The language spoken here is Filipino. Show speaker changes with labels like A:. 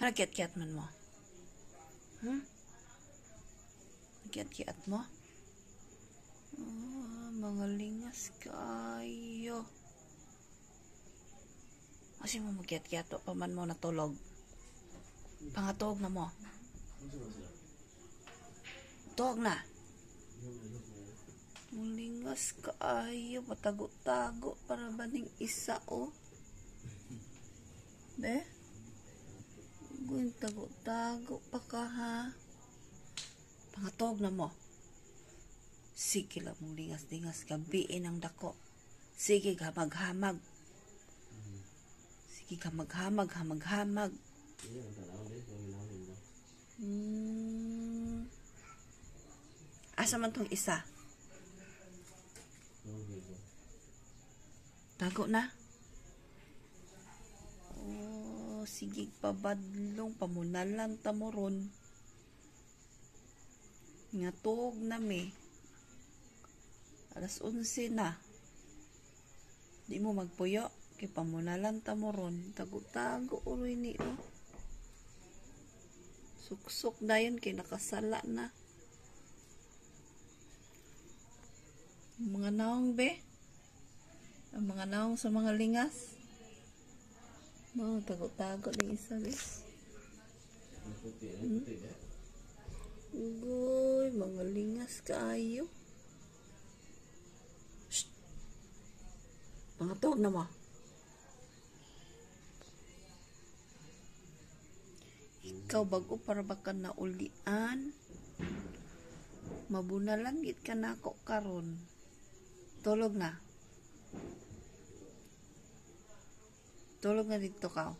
A: Kiat-kiat man mo. Kiat-kiat mo? Mga lingas kayo. Kasi mo magkiat-kiat pa man mo natulog. Pangatog na mo. Tog na. Mulingas kaayo, patago-tago para ba ning isa o? Be? Gun tago-tago pa ka ha. Pangatog na mo. Sige lang mong lingas-lingas gabiin ang dako. Sige hamag-hamag. Sige hamag-hamag, hamag-hamag. Asa man tong isa? Tago na? Oh, sige pabadlong, pamunalan ta mo ron. Nga tuog na me. Alas 11 na. Di mo magpuyo. Kay pamunalan ta mo ron. Tago-tago uloy ni o. Suksok na yun kay nakasala na. Mga naong be. Ang mga naong sa mga lingas. Tago-tago ng isa bes. Ugoy, mga lingas kaayo. Shh. Mga tuog na mo. Ikaw bago para baka naulian. Mabunalan git ka na ako karon. Tulog na. Tulog na dito ka.